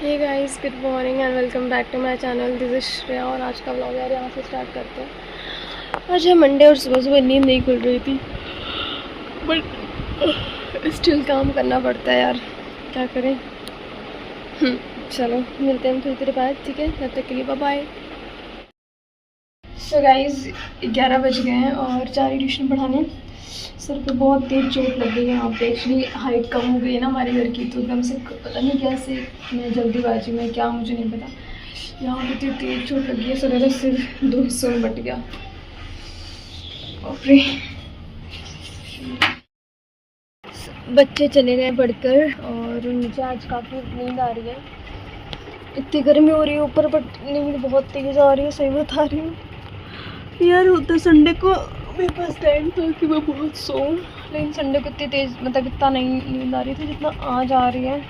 Hey guys, good morning and welcome back to my channel. This is Shreya और आज का vlog यार यहाँ से स्टार्ट करते हैं। आज है मंडे और सुबह सुबह नींद नहीं खुल रही थी, बट स्टिल काम करना पड़ता है यार, क्या करें। चलो मिलते हैं थोड़ी देर बाद, ठीक है? तब तक के लिए बाय बाय। सो गाइस 11 बज गए हैं और जा रही ट्यूशन पढ़ाने। सर पे बहुत तेज़ चोट लग गई है यहाँ पे। एक्चुअली हाइट कम हो गई है ना हमारे घर की, तो एकदम से पता नहीं कैसे मैं जल्दीबाजी में क्या, मुझे नहीं पता, यहाँ पे इतनी तेज़ चोट लगी है। सर मेरा सिर 2 हिस्सों में बट गया। बाप रे। बच्चे चले गए पढ़कर और मुझे आज काफ़ी नींद आ रही है। इतनी गर्मी हो रही है ऊपर, बट नींद बहुत तेज़ आ रही है, सही बता रही हूँ यार। होता संडे को मेरे पास टाइम था कि मैं बहुत सोऊं, लेकिन संडे को इतनी तेज़ मतलब इतना नहीं नींद आ रही थी जितना आज आ रही है।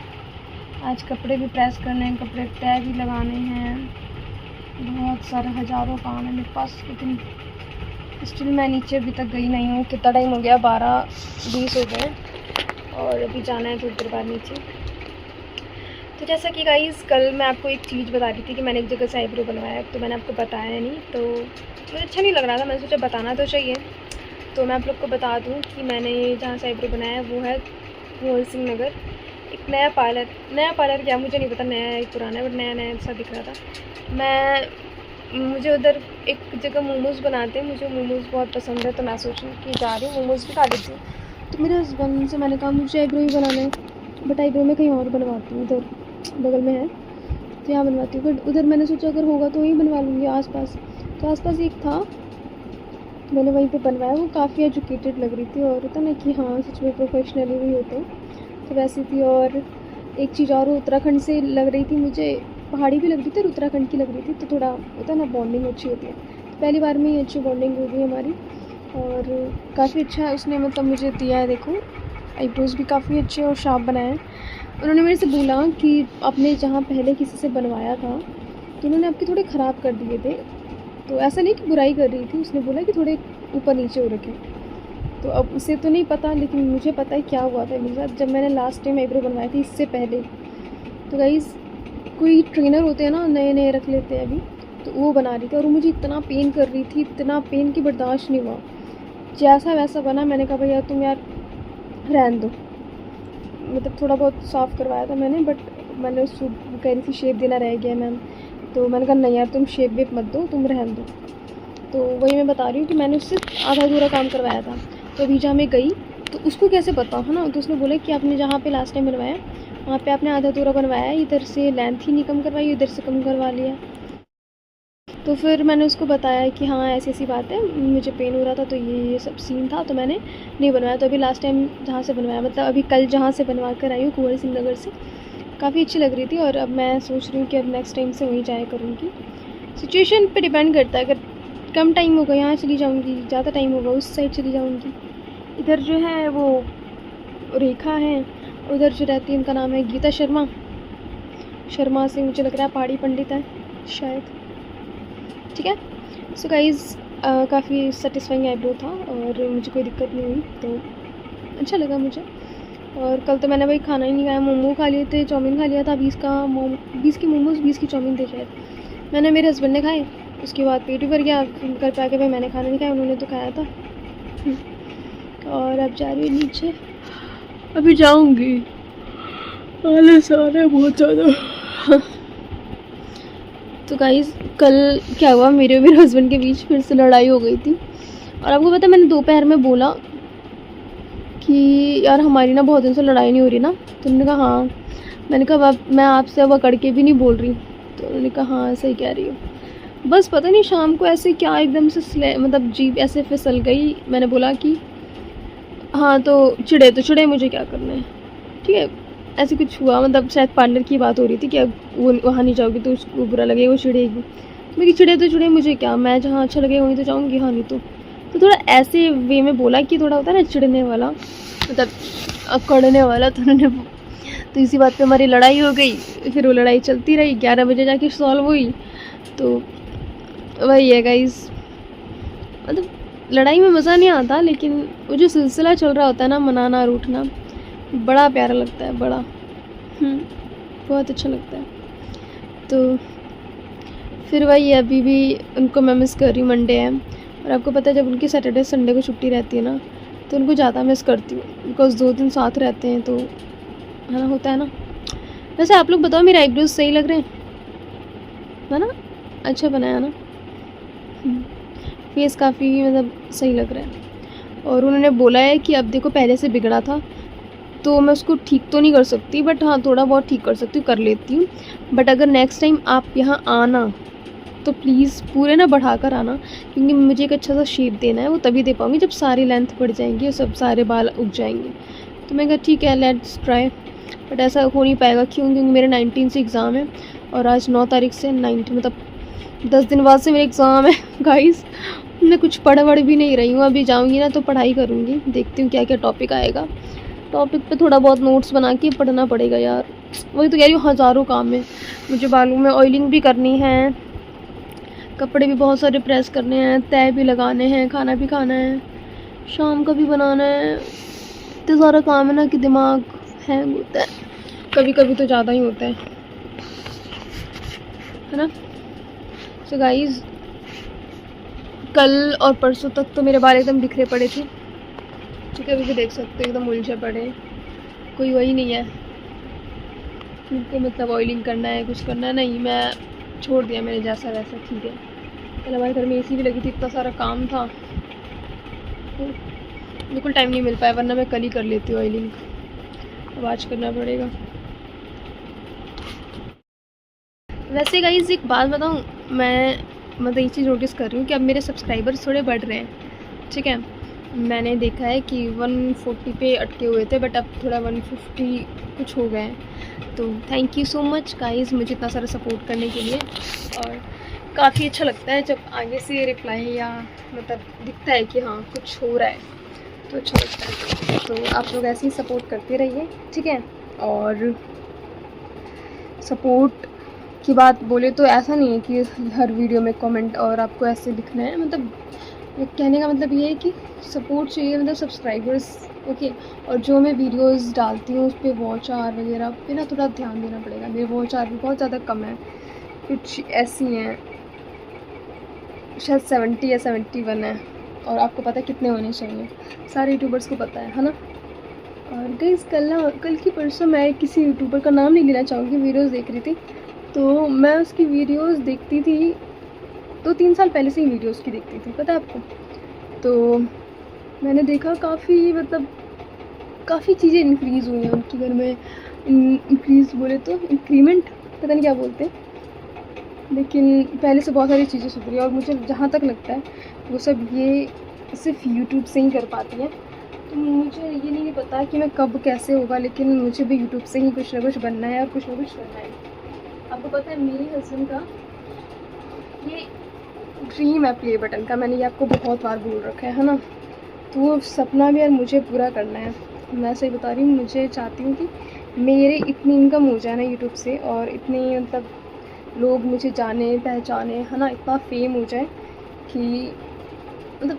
आज कपड़े भी प्रेस करने हैं, कपड़े तय भी लगाने हैं, बहुत सारे हज़ारों काम है मेरे पास। लेकिन स्टिल मैं नीचे अभी तक गई नहीं हूँ। कितना टाइम हो गया, 12:20 हो गए और अभी जाना है थोड़ी देर बाद नीचे। तो जैसा कि गाइस कल मैं आपको एक चीज़ बता रही थी कि मैंने एक जगह से आईब्रो बनवाया, तो मैंने आपको बताया नहीं, तो मुझे अच्छा नहीं लग रहा था। मैंने सोचा बताना तो चाहिए, तो मैं आप लोग को बता दूं कि मैंने जहाँ से आईब्रो बनाया है वो है मोहन सिंह नगर। एक नया पार्लर क्या, मुझे नहीं पता नया है पुराना है, बट नया नया सा दिख रहा था। मुझे उधर एक जगह मोमोज़ बनाते हैं, मुझे मोमोज़ बहुत पसंद है, तो मैं सोची कि जा रही हूँ मोमोज़ भी खा लेती हूँ। तो मेरे हस्बैंड से मैंने कहा मुझे आईब्रो ही बनाना है, बट आईब्रो में कहीं और बनवाती हूँ, उधर बगल में है तो यहाँ बनवाती हूँ। बट उधर मैंने सोचा अगर होगा तो वहीं बनवा लूँगी आसपास। तो आसपास एक था, मैंने वहीं पे बनवाया। वो काफ़ी एजुकेटेड लग रही थी और होता ना कि हाँ सच में प्रोफेशनली भी होते हैं, तो वैसी थी। और एक चीज़ और, उत्तराखंड से लग रही थी मुझे, पहाड़ी भी लग रही थी और उत्तराखंड की लग रही थी, तो थोड़ा होता है ना बॉन्डिंग अच्छी होती है। तो पहली बार में ही अच्छी बॉन्डिंग हो गई हमारी और काफ़ी अच्छा उसने मतलब मुझे दिया है। देखो आईब्रोज़ भी काफ़ी अच्छे और शार्प बनाए हैं। उन्होंने मेरे से बोला कि आपने जहाँ पहले किसी से बनवाया था तो उन्होंने आपके थोड़े ख़राब कर दिए थे। तो ऐसा नहीं कि बुराई कर रही थी, उसने बोला कि थोड़े ऊपर नीचे हो रखे। तो अब उसे तो नहीं पता, लेकिन मुझे पता है क्या हुआ था मेरे साथ जब मैंने लास्ट टाइम आईब्रो बनवाई थी इससे पहले। तो गाइस कोई ट्रेनर होते हैं ना, नए नए रख लेते हैं अभी, तो वो बना रही थी और वो मुझे इतना पेन कर रही थी, इतना पेन कि बर्दाश्त नहीं हुआ। जैसा वैसा बना। मैंने कहा भैया तुम यार रहने दो, मतलब थोड़ा बहुत साफ़ करवाया था मैंने, बट मैंने उस कह रही थी शेप देना रह गया मैम, तो मैंने कहा नहीं यार तुम शेप वेप मत दो, तुम रहने दो। तो वही मैं बता रही हूँ कि मैंने उससे आधा अधूरा काम करवाया था। तो अभी जहाँ मैं गई तो उसको कैसे पता है ना, तो उसने बोला कि आपने जहाँ पे लास्ट टाइम बनवाया वहाँ पे आपने आधा अधूरा बनवाया, इधर से लेंथ ही नहीं कम करवाई, इधर से कम करवा लिया। तो फिर मैंने उसको बताया कि हाँ ऐसी ऐसी बात है, मुझे पेन हो रहा था तो ये सब सीन था, तो मैंने नहीं बनवाया। तो अभी लास्ट टाइम जहाँ से बनवाया, मतलब अभी कल जहाँ से बनवा कर आई हूँ कुंवर सिंह नगर से, काफ़ी अच्छी लग रही थी। और अब मैं सोच रही हूँ कि अब नेक्स्ट टाइम से वहीं जाया करूँगी। सिचुएशन पे डिपेंड करता है, अगर कम टाइम होगा यहाँ चली जाऊँगी, ज़्यादा टाइम होगा उस साइड चली जाऊँगी। इधर जो है वो रेखा है, उधर जो रहती है उनका नाम है गीता शर्मा से मुझे लग रहा है पहाड़ी पंडित है शायद, ठीक है। सो गाइज़ काफ़ी सेटिस्फाइंग आईब्रो था और मुझे कोई दिक्कत नहीं हुई, तो अच्छा लगा मुझे। और कल तो मैंने भाई खाना ही नहीं खाया, मोमो खा लिए थे, चाउमीन खा लिया था, 20 की मोमोज़ 20 की चाउमीन थे शायद। मैंने, मेरे हस्बैंड ने खाए, उसके बाद पेट भी भर गया। घर पे आके भाई मैंने खाना नहीं खाया, उन्होंने तो खाया था। और अब जा रही हूँ नीचे, अभी जाऊँगी, आलस आ रहा है बहुत ज़्यादा। तो गाइस कल क्या हुआ, मेरे और मेरे हस्बैंड के बीच फिर से लड़ाई हो गई थी। और आपको पता है मैंने दोपहर में बोला कि यार हमारी ना बहुत दिन से लड़ाई नहीं हो रही ना, तो उन्होंने कहा हाँ। मैंने कहा अब मैं आपसे अब अकड़ के भी नहीं बोल रही, तो उन्होंने कहा हाँ सही कह रही हो। बस पता नहीं शाम को ऐसे क्या एकदम से मतलब जीभ ऐसे फिसल गई। मैंने बोला कि हाँ तो चिड़े मुझे क्या करना है, ठीक है। ऐसे कुछ हुआ, मतलब शायद पार्लर की बात हो रही थी कि अब वो वहाँ नहीं जाओगी तो उसको बुरा लगेगा, वो चिड़ेगी। मैं चिड़े तो चिड़े मुझे क्या, मैं जहाँ अच्छा लगेगा वहीं तो जाऊँगी, हाँ नहीं तो थोड़ा ऐसे वे में बोला कि थोड़ा होता है ना चिड़ने वाला, मतलब अकड़ने वाला। तो उन्होंने, तो इसी बात पे हमारी लड़ाई हो गई। फिर वो लड़ाई चलती रही, 11 बजे जाके सॉल्व हुई। तो वही है गाइस, मतलब लड़ाई में मज़ा नहीं आता, लेकिन वो जो सिलसिला चल रहा होता है ना, मनाना और उठना, बड़ा प्यारा लगता है, बड़ा बहुत अच्छा लगता है। तो फिर वही है, अभी भी उनको मैं मिस कर रही हूँ। मंडे है और आपको पता है जब उनकी सैटरडे संडे को छुट्टी रहती है ना, तो उनको ज़्यादा मिस करती हूँ, बिकॉज 2 दिन साथ रहते हैं तो है ना, होता है ना। वैसे आप लोग बताओ, मेरे आईब्रोज सही लग रहे हैं है ना? अच्छा बनाया ना, फेस काफ़ी मतलब सही लग रहा है। और उन्होंने बोला है कि अब देखो पहले से बिगड़ा था तो मैं उसको ठीक तो नहीं कर सकती, बट हाँ थोड़ा बहुत ठीक कर सकती हूँ, कर लेती हूँ। बट अगर नेक्स्ट टाइम आप यहाँ आना तो प्लीज़ पूरे ना बढ़ा कर आना, क्योंकि मुझे एक अच्छा सा शेप देना है, वो तभी दे पाऊँगी जब सारी लेंथ बढ़ जाएंगी और सब सारे बाल उग जाएंगे। तो मैं कहा ठीक है, लेट्स ट्राई। बट ऐसा हो नहीं पाएगा, क्योंकि मेरे 19 से एग्ज़ाम है और आज 9 तारीख से 19 मतलब 10 दिन बाद से मेरे एग्ज़ाम है गाइस। मैं कुछ पढ़ भी नहीं रही हूँ, अभी जाऊँगी ना तो पढ़ाई करूँगी, देखती हूँ क्या क्या टॉपिक आएगा। टॉपिक पे थोड़ा बहुत नोट्स बना के पढ़ना पड़ेगा यार, वही तो कह रही हूँ, हज़ारों काम है मुझे। बालों में ऑयलिंग भी करनी है, कपड़े भी बहुत सारे प्रेस करने हैं, तय भी लगाने हैं, खाना भी खाना है, शाम का भी बनाना है। इतना सारा काम है ना कि दिमाग हैंग होता है, कभी कभी तो ज़्यादा ही होता है ना। सो गाइस, कल और परसों तक तो मेरे बाल एकदम बिखरे पड़े थे, ठीक है, अभी भी देख सकते हो एकदम उलझे पड़े, कोई वही नहीं है उनको मतलब ऑयलिंग करना है, कुछ करना है नहीं, मैं छोड़ दिया मैंने जैसा वैसा, ठीक है। कल हमारे घर में एसी भी लगी थी, इतना सारा काम था तो बिल्कुल टाइम नहीं मिल पाया, वरना मैं कल ही कर लेती हूँ ऑयलिंग, अब आज करना पड़ेगा। वैसे गाइस एक बात बताऊँ, मैं मतलब ये चीज़ नोटिस कर रही हूँ कि अब मेरे सब्सक्राइबर्स थोड़े बढ़ रहे हैं, ठीक है। मैंने देखा है कि 140 पे अटके हुए थे, बट अब थोड़ा 150 कुछ हो गए हैं। तो thank you so much guys मुझे इतना सारा सपोर्ट करने के लिए, और काफ़ी अच्छा लगता है जब आगे से रिप्लाई या मतलब दिखता है कि हाँ कुछ हो रहा है, तो अच्छा लगता है। तो आप लोग ऐसे ही सपोर्ट करते रहिए, ठीक है। और सपोर्ट की बात बोले तो ऐसा नहीं है कि हर वीडियो में कमेंट और आपको ऐसे लिखना है, मतलब कहने का मतलब ये है कि सपोर्ट चाहिए, मतलब सब्सक्राइबर्स, ओके। और जो मैं वीडियोस डालती हूँ उस पर वॉच आवर वगैरह पे ना थोड़ा ध्यान देना पड़ेगा, मेरे वॉच आवर भी बहुत ज़्यादा कम है, कुछ ऐसी हैं शायद 70 या 71 है, और आपको पता है कितने होने चाहिए, सारे यूट्यूबर्स को पता है ना। और गाइस कल की परसों मैं किसी यूट्यूबर का नाम नहीं लेना चाहूँगी, वीडियोस देख रही थी, तो मैं उसकी वीडियोस देखती थी 2-3 साल पहले से ही वीडियोस की देखती थी, पता है आपको। तो मैंने देखा काफ़ी मतलब काफ़ी चीज़ें इंक्रीज़ हुई हैं उनके घर में, इंक्रीज़ बोले तो इंक्रीमेंट, पता नहीं क्या बोलते हैं, लेकिन पहले से बहुत सारी चीज़ें सुधरी। और मुझे जहाँ तक लगता है वो सब ये सिर्फ यूट्यूब से ही कर पाती हैं। तो मुझे ये नहीं पता कि मैं कब कैसे होगा, लेकिन मुझे भी यूट्यूब से ही कुछ ना कुछ बनना है और कुछ ना कुछ करना है। आपको पता है मेरे हस्बैंड का ये ड्रीम है प्ले बटन का, मैंने ये आपको बहुत बार बोल रखा है ना। तो वो सपना भी यार मुझे पूरा करना है, मैं सही बता रही हूँ। मुझे चाहती हूँ कि मेरे इतनी इनकम हो जाए ना यूट्यूब से, और इतने मतलब लोग मुझे जाने पहचाने, है ना, इतना फेम हो जाए कि मतलब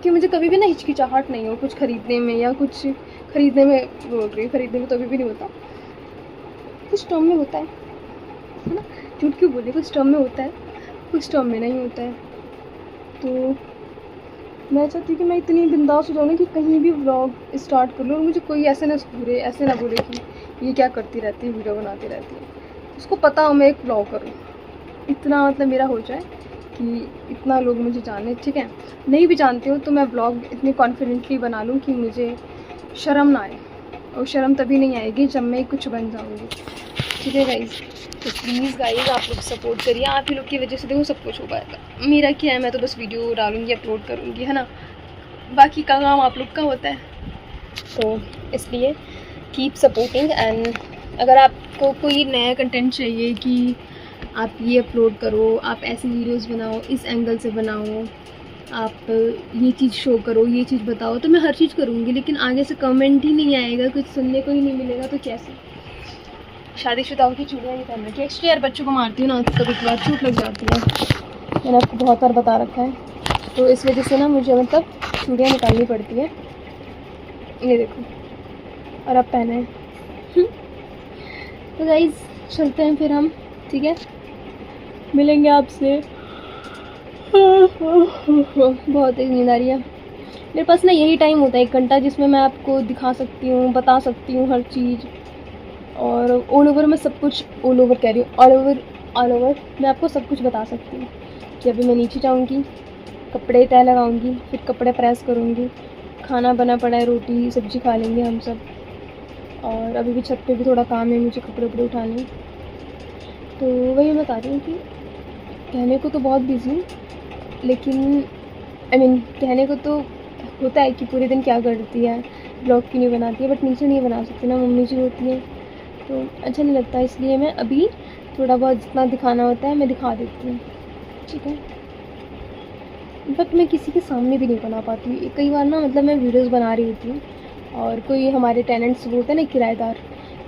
कि मुझे कभी भी ना हिचकिचाहट नहीं हो कुछ ख़रीदने में, या कुछ ख़रीदने में बोल रही, ख़रीदने में तो अभी भी नहीं होता, कुछ टर्म में होता है ना, झूठ क्यों बोले, कुछ टर्म में होता है, कुछ टर्म में नहीं होता है। तो मैं चाहती हूँ कि मैं इतनी बिंदास हो जाऊँ ना कि कहीं भी व्लॉग स्टार्ट कर लूँ और मुझे कोई ऐसे ना बोले कि ये क्या करती रहती है, वीडियो बनाती रहती है। उसको पता हो मैं एक व्लॉग करूँ, इतना मतलब मेरा हो जाए कि इतना लोग मुझे जाने, ठीक है। नहीं भी जानते हो तो मैं व्लॉग इतनी कॉन्फिडेंटली बना लूँ कि मुझे शर्म ना आए, और शर्म तभी नहीं आएगी जब मैं कुछ बन जाऊँगी, ठीक है गाइज़। तो प्लीज़ गाइज़ आप लोग सपोर्ट करिए, आप ही लोग की वजह से देखो सब कुछ हो पाएगा। मेरा क्या है, मैं तो बस वीडियो डालूँगी, अपलोड करूँगी, है ना, बाकी का काम आप लोग का होता है। तो इसलिए कीप सपोर्टिंग, एंड अगर आपको कोई नया कंटेंट चाहिए कि आप ये अपलोड करो, आप ऐसी वीडियोस बनाओ, इस एंगल से बनाओ, आप ये चीज़ शो करो, ये चीज़ बताओ, तो मैं हर चीज़ करूँगी। लेकिन आगे से कमेंट ही नहीं आएगा, कुछ सुनने को ही नहीं मिलेगा, तो कैसे। शादीशुदाओं की चूड़ियाँ नहीं पहन रखी, एक्चुअली यार बच्चों को मारती हूँ ना तो कभी कभार चोट लग जाती है, मैंने आपको बहुत बार बता रखा है। तो इस वजह से ना मुझे मतलब चूड़ियाँ निकालनी पड़ती है, ये देखो, और अब पहने हैं। तो गाइज़ चलते हैं फिर हम ठीक है, मिलेंगे आपसे। बहुत तेज नींद आ रही है। मेरे पास ना यही टाइम होता है 1 घंटा, जिसमें मैं आपको दिखा सकती हूँ, बता सकती हूँ हर चीज़। और ऑल ओवर मैं सब कुछ, ऑल ओवर कह रही हूँ, ऑल ओवर मैं आपको सब कुछ बता सकती हूँ। कि अभी मैं नीचे जाऊँगी, कपड़े तय लगाऊँगी, फिर कपड़े प्रेस करूँगी, खाना बना पड़ा है, रोटी सब्जी खा लेंगे हम सब। और अभी भी छत पे भी थोड़ा काम है मुझे, कपड़े उपड़े उठाने। तो वही मैं बता रही हूँ कि कहने को तो बहुत बिज़ी हूँ, लेकिन कहने को तो होता है कि पूरे दिन क्या करती है, ब्लॉग क्यों नहीं बनाती है, बट नीचे नहीं बना सकती ना, मम्मी जी होती हैं तो अच्छा नहीं लगता। इसलिए मैं अभी थोड़ा बहुत जितना दिखाना होता है मैं दिखा देती हूँ, ठीक है। इनफैक्ट मैं किसी के सामने भी नहीं बना पाती हूँ। कई बार ना मतलब मैं वीडियोस बना रही होती हूँ और कोई हमारे टेनेंट्स बोलते हैं ना किराएदार,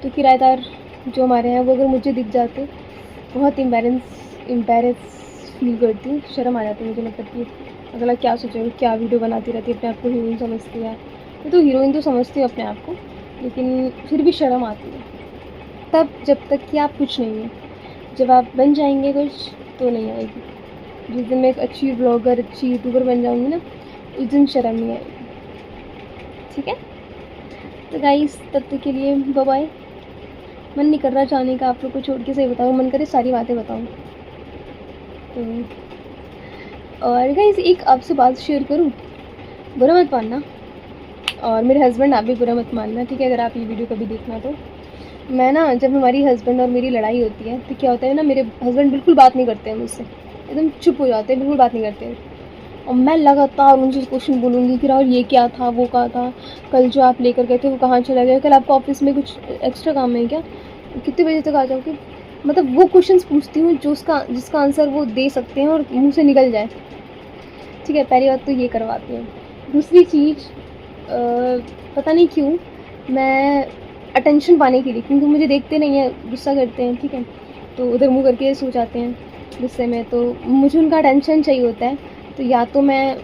तो किराएदार जो हमारे हैं वो अगर मुझे दिख जाते, बहुत एम्बेरस फील करती हूँ, शर्म आ जाती है मुझे। मतलब कि अगला क्या सोचेगा, क्या वीडियो बनाती रहती है, अपने आप को हीरोइन समझती है। मैं तो हीरोइन तो समझती हूँ अपने आप को, लेकिन फिर भी शर्म आती है तब, जब तक कि आप कुछ नहीं है। जब आप बन जाएंगे कुछ तो नहीं आएगी। जिस दिन मैं एक अच्छी ब्लॉगर, अच्छी यूट्यूबर बन जाऊँगी ना, उस दिन शर्म नहीं आएगी, ठीक है। तो गाइस तब तक के लिए बाय बाय। मन नहीं कर रहा जाने का, आप लोग को छोड़ के सही बताऊँ, मन करे सारी बातें बताऊँ। तो और गाइस एक आपसे बात शेयर करूँ, बुरा मत मानना, और मेरे हस्बैंड आप भी बुरा मत मानना, ठीक है, अगर आप ये वीडियो कभी देखना तो। मैं ना, जब हमारी हस्बैंड और मेरी लड़ाई होती है तो क्या होता है ना, मेरे हस्बैंड बिल्कुल बात नहीं करते हैं मुझसे, एकदम चुप हो जाते हैं, बिल्कुल बात नहीं करते हैं। और मैं लगातार उनसे क्वेश्चन बोलूँगी कि राहुल ये क्या था, वो क्या था, कल जो आप लेकर गए थे वो कहाँ चला गया, कल आपको ऑफिस में कुछ एक्स्ट्रा काम है क्या, कितने बजे तक आ जाओगे। मतलब वो क्वेश्चंस पूछती हूँ जिसका आंसर वो दे सकते हैं और मुँह से निकल जाए, ठीक है। पहली बात तो ये करवाती हूँ। दूसरी चीज़, पता नहीं क्यों मैं अटेंशन पाने के लिए, क्योंकि मुझे देखते नहीं हैं, गुस्सा करते हैं, ठीक है, तो उधर मुँह करके सो जाते हैं गुस्से में, तो मुझे उनका अटेंशन चाहिए होता है। तो या तो मैं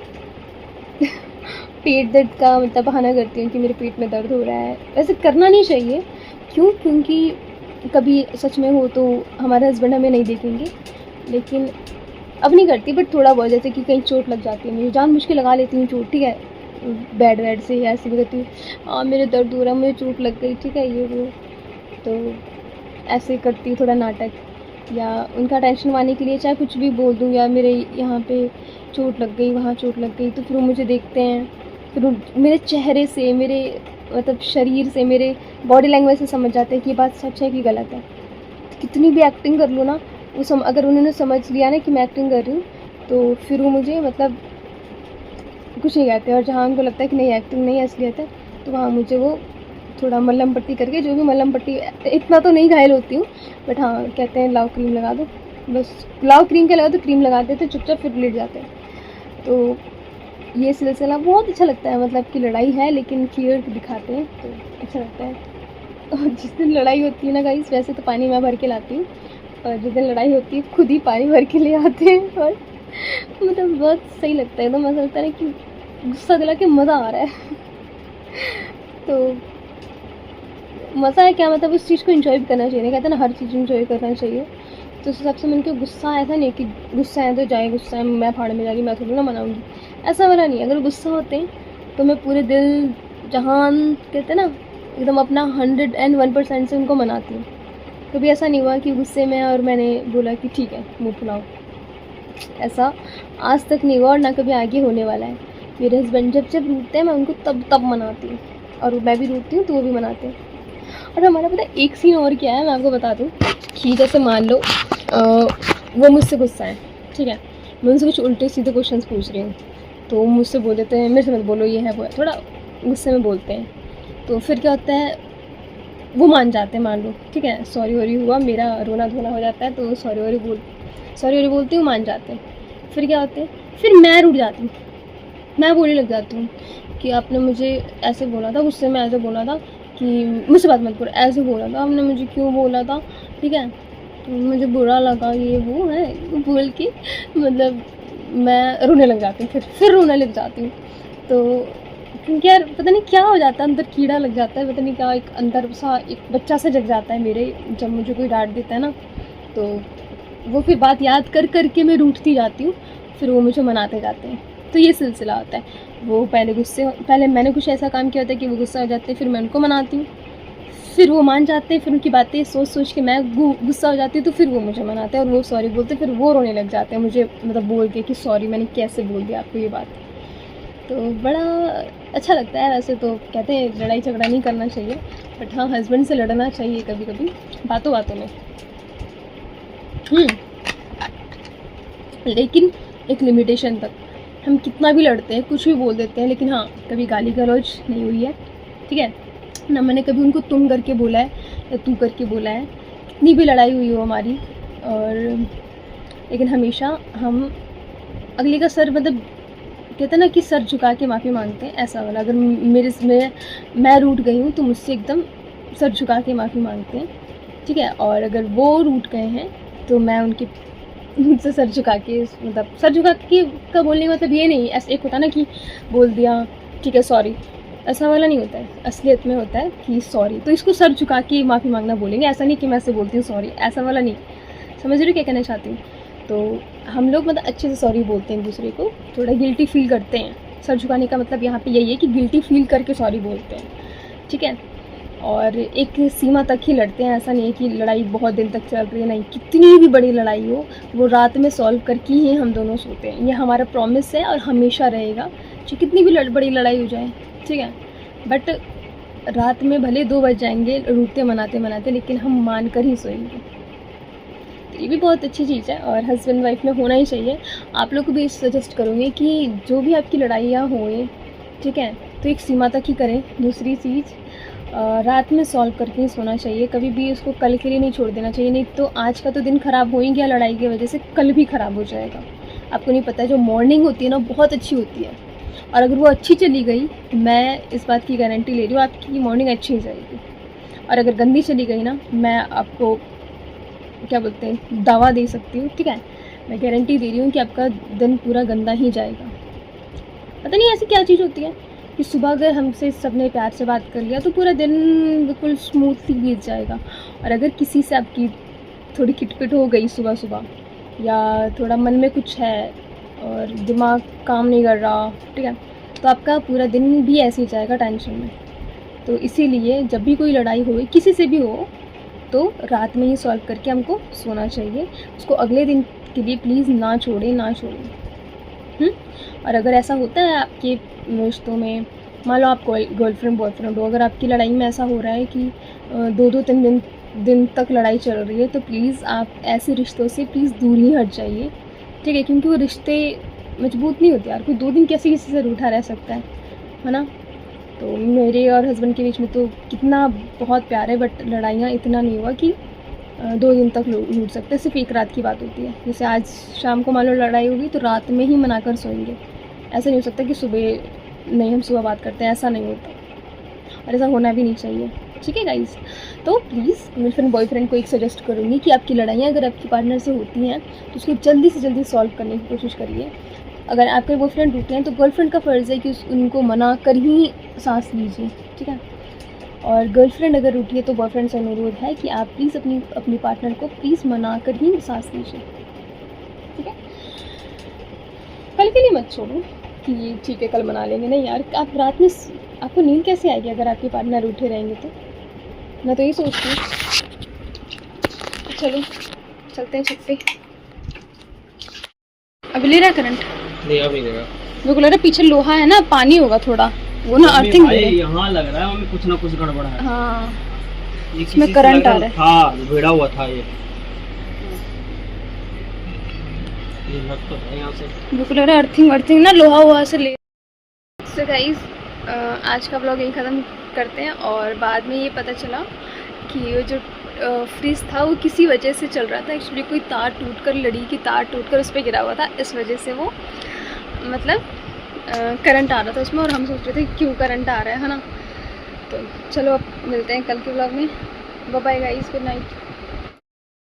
पेट दर्द का मतलब बहाना करती हूँ कि मेरे पेट में दर्द हो रहा है। वैसे करना नहीं चाहिए, क्योंकि कभी सच में हो तो हमारे हस्बैंड हमें नहीं देखेंगे, लेकिन अब नहीं करती, बट थोड़ा बहुत, जैसे कि कहीं चोट लग जाती है, मुझे जानबूझ के लगा लेती हूँ चोट, ठीक है, बेड वेड से ऐसे भी करती हूँ, मेरे दर्द हो रहा है, मुझे चोट लग गई, ठीक है, ये वो, तो ऐसे करती हूँ थोड़ा नाटक, या उनका टेंशन पाने के लिए चाहे कुछ भी बोल दूँ, या मेरे यहाँ पे चोट लग गई, वहाँ चोट लग गई, तो फिर वो मुझे देखते हैं, फिर मेरे चेहरे से, मेरे मतलब शरीर से, मेरे बॉडी लैंग्वेज से समझ जाते हैं कि ये बात सच है कि गलत है। कितनी भी एक्टिंग कर लो ना, वो अगर उन्होंने समझ लिया ना कि मैं एक्टिंग कर रही हूँ, तो फिर वो मुझे मतलब कुछ नहीं कहते। और जहाँ उनको लगता है कि नहीं एक्टिंग नहीं है, असलियत है, तो वहाँ मुझे वो थोड़ा मल्लम पट्टी करके, जो भी मल्लम पट्टी, इतना तो नहीं घायल होती हूँ, बट हाँ कहते हैं लाओ क्रीम लगा दो, बस लाओ क्रीम के लगा दो, क्रीम लगा देते, चुपचाप फिर लेट जाते हैं। तो ये सिलसिला बहुत अच्छा लगता है, मतलब कि लड़ाई है लेकिन क्लियर दिखाते हैं, तो अच्छा लगता है। और जिस दिन लड़ाई होती है ना गाइस, वैसे तो पानी मैं भर के लाती हूँ, और जिस दिन लड़ाई होती है खुद ही पानी भर के ले आते हैं, और मतलब बहुत सही लगता है, एकदम ऐसा लगता है कि गुस्सा दिला के मज़ा आ रहा है। तो मज़ा है क्या, मतलब उस चीज़ को एंजॉय भी करना चाहिए, कहते हैं ना हर चीज़ एंजॉय करना चाहिए। तो उस हिसाब से मैंने क्यों गुस्सा आया था नहीं कि गुस्सा है तो जाए, गुस्सा है मैं फाड़ में जा रही, मैं थोड़ी ना मनाऊँगी, ऐसा वाला नहीं। अगर गुस्सा होते हैं तो मैं पूरे दिल जहान, कहते हैं ना, एकदम अपना 101% से उनको मनाती हूँ। कभी ऐसा नहीं हुआ कि गुस्से में और मैंने बोला कि ठीक है मुँह फुलाओ, ऐसा आज तक नहीं हुआ, और ना कभी आगे होने वाला है। मेरे हस्बैंड जब रूठते हैं मैं उनको तब मनाती हूँ, और मैं भी रूठती हूँ तो वो भी मनाते हैं। और हमारा पता है एक सीन और क्या है, मैं आपको बता दूँ कि जैसे मान लो वो मुझसे गुस्सा है, ठीक है, मैं उनसे कुछ उल्टे सीधे क्वेश्चन पूछ रही हूँ, तो मुझसे बोल देते हैं मेरे से मत बोलो, ये है वो है, थोड़ा गुस्से में बोलते हैं। तो फिर क्या होता है, वो मान जाते हैं, मान लो ठीक है, सॉरी वॉरी हुआ, मेरा रोना धोना हो जाता है, तो सॉरी वॉरी बोलती हूँ, मान जाते हैं। फिर क्या होते हैं, फिर मैं रूठ जाती हूँ, मैं बोलने लग जाती हूँ कि आपने मुझे ऐसे बोला था, गुस्से में ऐसे बोला था कि मुझसे बात मत करो, ऐसे बोला था आपने, मुझे क्यों बोला था, ठीक है, तो मुझे बुरा लगा, ये वो है बोल के, मतलब मैं रोने लग जाती हूँ, फिर रोने लग जाती हूँ। तो क्योंकि यार पता नहीं क्या हो जाता है, अंदर कीड़ा लग जाता है, पता नहीं क्या, एक अंदर सा एक बच्चा सा जग जाता है मेरे, जब मुझे कोई डांट देता है ना, तो वो फिर बात याद कर कर के मैं रूठती जाती हूँ, फिर वो मुझे मनाते जाते हैं। तो ये सिलसिला होता है। वो पहले मैंने कुछ ऐसा काम किया होता है कि वो गुस्सा हो जाते हैं, फिर मैं उनको मनाती हूँ, फिर वो मान जाते हैं, फिर उनकी बातें सोच सोच के मैं गुस्सा हो जाती हूँ, तो फिर वो मुझे मनाते हैं और वो सॉरी बोलते हैं, फिर वो रोने लग जाते हैं मुझे मतलब बोल के कि सॉरी मैंने कैसे बोल दिया आपको ये बात। तो बड़ा अच्छा लगता है। वैसे तो कहते हैं लड़ाई झगड़ा नहीं करना चाहिए, बट हाँ हस्बैंड से लड़ना चाहिए कभी कभी बातों बातों में। लेकिन एक लिमिटेशन तक। हम कितना भी लड़ते हैं, कुछ भी बोल देते हैं, लेकिन हाँ कभी गाली गलौज नहीं हुई है, ठीक है ना। मैंने कभी उनको तुम करके बोला है या तू करके बोला है, कितनी भी लड़ाई हुई हो हमारी, और लेकिन हमेशा हम अगले का सर मतलब कहते हैं ना कि सर झुका के माफ़ी मांगते हैं, ऐसा वाला। अगर मैं रूठ गई हूँ तो मुझसे एकदम सर झुका के माफ़ी मांगते हैं, ठीक है। और अगर वो रूठ गए हैं तो मैं उनसे सर झुका के मतलब सर झुका के का बोलने का मतलब ये नहीं, ऐसा एक होता है ना कि बोल दिया ठीक है सॉरी, ऐसा वाला नहीं होता है। असलियत में होता है कि सॉरी, तो इसको सर झुका के माफ़ी मांगना बोलेंगे। ऐसा नहीं कि मैं ऐसे बोलती हूँ सॉरी, ऐसा वाला नहीं। समझ रहे हो क्या कहना चाहती हूँ? तो हम लोग मतलब अच्छे से सॉरी बोलते हैं एक दूसरे को, थोड़ा गिल्टी फील करते हैं। सर झुकाने का मतलब यहाँ पे यही है कि गिल्टी फील करके सॉरी बोलते हैं, ठीक है। और एक सीमा तक ही लड़ते हैं, ऐसा नहीं है कि लड़ाई बहुत दिन तक चल रही है, नहीं। कितनी भी बड़ी लड़ाई हो वो रात में सॉल्व करके ही हम दोनों सोते हैं, ये हमारा प्रॉमिस है और हमेशा रहेगा। चाहे कितनी भी बड़ी लड़ाई हो जाए, ठीक है, बट रात में भले 2 बज जाएंगे रूठते मनाते मनाते, लेकिन हम मान कर ही सोएंगे। तो ये भी बहुत अच्छी चीज़ है और हस्बैंड वाइफ में होना ही चाहिए। आप लोग को भी सजेस्ट करूँगी कि जो भी आपकी लड़ाइयाँ होएं, ठीक है, तो एक सीमा तक ही करें। दूसरी चीज़, रात में सॉल्व करके ही सोना चाहिए, कभी भी उसको कल के लिए नहीं छोड़ देना चाहिए। नहीं तो आज का तो दिन ख़राब हो ही गया लड़ाई की वजह से, कल भी ख़राब हो जाएगा। आपको नहीं पता है, जो मॉर्निंग होती है ना बहुत अच्छी होती है, और अगर वो अच्छी चली गई, मैं इस बात की गारंटी ले रही हूँ आपकी मॉर्निंग अच्छी हो जाएगी। और अगर गंदी चली गई ना, मैं आपको क्या बोलते हैं दावा दे सकती हूँ, ठीक है, मैं गारंटी दे रही हूँ कि आपका दिन पूरा गंदा ही जाएगा। पता नहीं ऐसी क्या चीज़ होती है कि सुबह अगर हमसे सबने प्यार से बात कर लिया तो पूरा दिन बिल्कुल स्मूथली बीत जाएगा। और अगर किसी से आपकी थोड़ी खिटपिट हो गई सुबह सुबह, या थोड़ा मन में कुछ है और दिमाग काम नहीं कर रहा, ठीक है, तो आपका पूरा दिन भी ऐसे ही जाएगा टेंशन में। तो इसीलिए जब भी कोई लड़ाई हो किसी से भी हो, तो रात में ही सॉल्व करके हमको सोना चाहिए। उसको अगले दिन के लिए प्लीज़ ना छोड़ें। और अगर ऐसा होता है आपके रिश्तों में, मान लो आप गर्लफ्रेंड बॉयफ्रेंड हो, अगर आपकी लड़ाई में ऐसा हो रहा है कि 2-3 दिन तक लड़ाई चल रही है, तो प्लीज़ आप ऐसे रिश्तों से प्लीज़ दूर ही हट जाइए, ठीक है, क्योंकि वो रिश्ते मजबूत नहीं होते यार। कोई 2 दिन कैसे किसी से रूठा रह सकता है ना। तो मेरे और हस्बैंड के बीच में तो कितना बहुत प्यार है, बट लड़ाइयाँ इतना नहीं हुआ कि 2 दिन तक लूट सकते। सिर्फ एक रात की बात होती है, जैसे आज शाम को मान लो लड़ाई होगी तो रात में ही मना कर सोएंगे। ऐसा नहीं हो सकता कि सुबह नहीं, हम सुबह बात करते हैं, ऐसा नहीं होता और ऐसा होना भी नहीं चाहिए, ठीक है गाइस। तो प्लीज़ गर्लफ्रेंड बॉयफ्रेंड को एक सजेस्ट करूँगी कि आपकी लड़ाइयाँ अगर आपकी पार्टनर से होती हैं तो उसको जल्दी से जल्दी सॉल्व करने की कोशिश करिए। अगर आपके बॉयफ्रेंड रूठे हैं तो गर्लफ्रेंड का फ़र्ज़ है कि उनको मना कर ही सांस लीजिए, ठीक है। और गर्लफ्रेंड अगर रूठी है तो बॉयफ्रेंड से अनुरोध है कि आप प्लीज़ अपनी पार्टनर को प्लीज़ मना कर ही सांस लीजिए, ठीक है। कल के लिए मत छोड़ो कि ठीक है कल मना लेंगे, नहीं यार। आप रात में आपको नींद कैसे आएगी अगर आपके पार्टनर रूठे रहेंगे? तो मैं तो यही सोचती हूँ। चलो चलते हैं छत पे। अभी ले रहा है करंट? नहीं अभी नहीं। मेरे को लग रहा है पीछे लोहा है ना, पानी होगा थोड़ा, वो ना अर्थिंग यहाँ लग रहा है, कुछ ना कुछ गड़बड़ है। हाँ इसमें करंट आ रहा है। हाँ भिड़ा हुआ था ये लग तो है यहाँ से। मेरे को लग रहा है अर्थिंग ना लोहा हुआ से ले। सो गाइस आज का ब्लॉग यही ख़त्म करते हैं। और बाद में ये पता चला कि वो जो फ्रिज था वो किसी वजह से चल रहा था। एक्चुअली कोई तार टूटकर, लड़ी की तार टूटकर उस पर गिरा हुआ था, इस वजह से वो मतलब करंट आ रहा था उसमें। और हम सोच रहे थे क्यों करंट आ रहा है ना। तो चलो अब मिलते हैं कल के ब्लॉग में। Bye bye guys, good night.